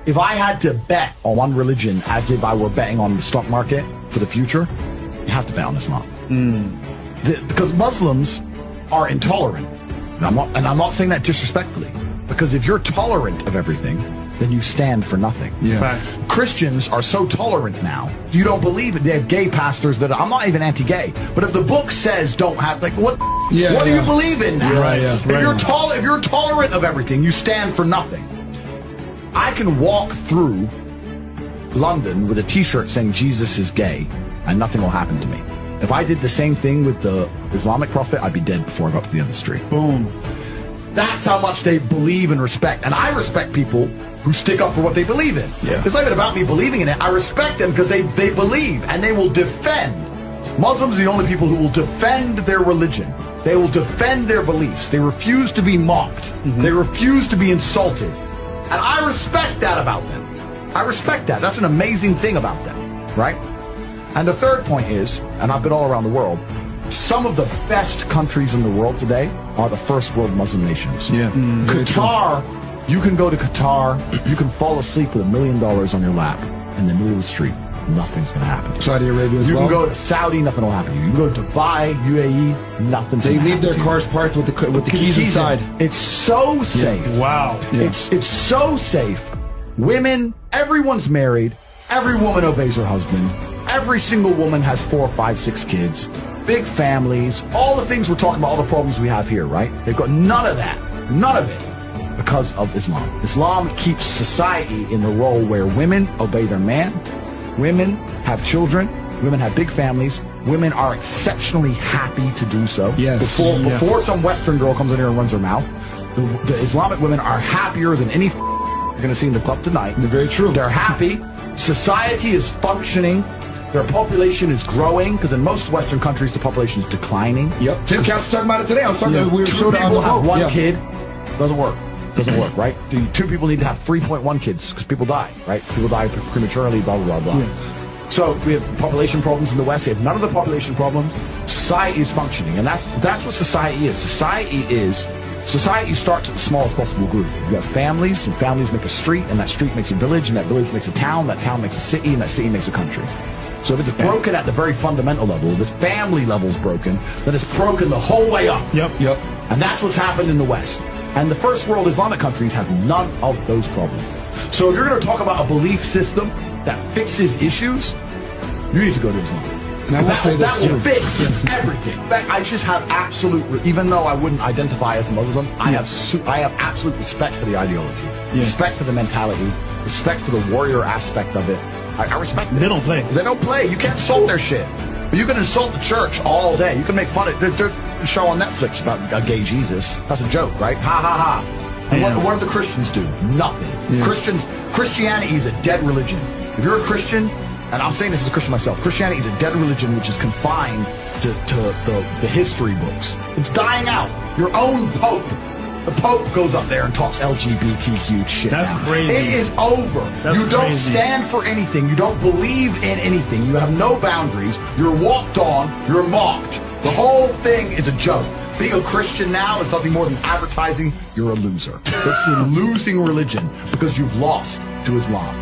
if I had to bet on one religion as if I were betting on the stock market for the future, you have to bet on Islam. Because Muslims are intolerant. And I'm not saying that disrespectfully. Because if you're tolerant of everything, then you stand for nothing. Yeah. Facts. Christians are so tolerant now. You don't believe it. They have gay pastors that I'm not even anti-gay, but if the book says don't have, like, what do you believe in now? If you're tolerant of everything, you stand for nothing. I can walk through London with a t-shirt saying Jesus is gay and nothing will happen to me. If I did the same thing with the Islamic prophet, I'd be dead before I got to the end of the street. Boom. That's how much they believe and respect. And I respect people who stick up for what they believe in. Yeah. It's not even about me believing in it. I respect them because they believe and they will defend. Muslims are the only people who will defend their religion. They will defend their beliefs. They refuse to be mocked. They refuse to be insulted. And I respect that about them. I respect that. That's an amazing thing about them, right? And the third point is, and I've been all around the world, some of the best countries in the world today are the first world Muslim nations. Yeah. Qatar, you can go to Qatar, you can fall asleep with $1 million on your lap in the middle of the street. Nothing's going to happen to you. Saudi Arabia as well. well. You can go to Saudi, nothing will happen to you. You can go to Dubai, UAE, nothing's going to happen. They leave their cars parked with the keys inside. It's so safe. Wow. Yeah. It's so safe. Women, everyone's married. Every woman obeys her husband. Every single woman has 4, 5, 6 kids. Big families. All the things we're talking about, all the problems we have here, right? They've got none of that. None of it. Because of Islam. Islam keeps society in the role where women obey their man. Women have children. Women have big families. Women are exceptionally happy to do so. Yes. Before some Western girl comes in here and runs her mouth, the Islamic women are happier than any you're going to see in the club tonight. They're very true. They're happy. Society is functioning. Their population is growing, because in most Western countries, the population is declining. Yep. Tim Cass was talking about it today. I was talking about two people have one kid. Doesn't work. Doesn't work, right? 2 people need to have 3.1 kids, because people die, right? People die prematurely, blah, blah, blah, blah. Yeah. So we have population problems in the West. We have none of the population problems. Society is functioning, and that's what society is. Society starts at the smallest possible group. You have families, and families make a street, and that street makes a village, and that village makes a town, that town makes a city, and that city makes a country. So if it's broken at the very fundamental level, the family level's broken, then it's broken the whole way up. Yep. And that's what's happened in the West. And the first world Islamic countries have none of those problems. So if you're going to talk about a belief system that fixes issues, you need to go to Islam. And I will say this that will fix everything. In fact, I just have absolute, even though I wouldn't identify as a Muslim, I have absolute respect for the ideology, respect for the mentality, respect for the warrior aspect of it. I respect them. They don't play. They don't play. You can't insult their shit. But you can insult the church all day. You can make fun of it. There's a show on Netflix about a gay Jesus. That's a joke, right? Ha ha ha. And what do the Christians do? Nothing. Yeah. Christianity is a dead religion. If you're a Christian, and I'm saying this as a Christian myself, Christianity is a dead religion which is confined to the history books. It's dying out. Your own Pope. The Pope goes up there and talks LGBTQ shit. That's now. crazy. It is over. You don't stand for anything. You don't believe in anything. You have no boundaries. You're walked on. You're mocked. The whole thing is a joke. Being a Christian now is nothing more than advertising. You're a loser. It's a losing religion because you've lost to Islam.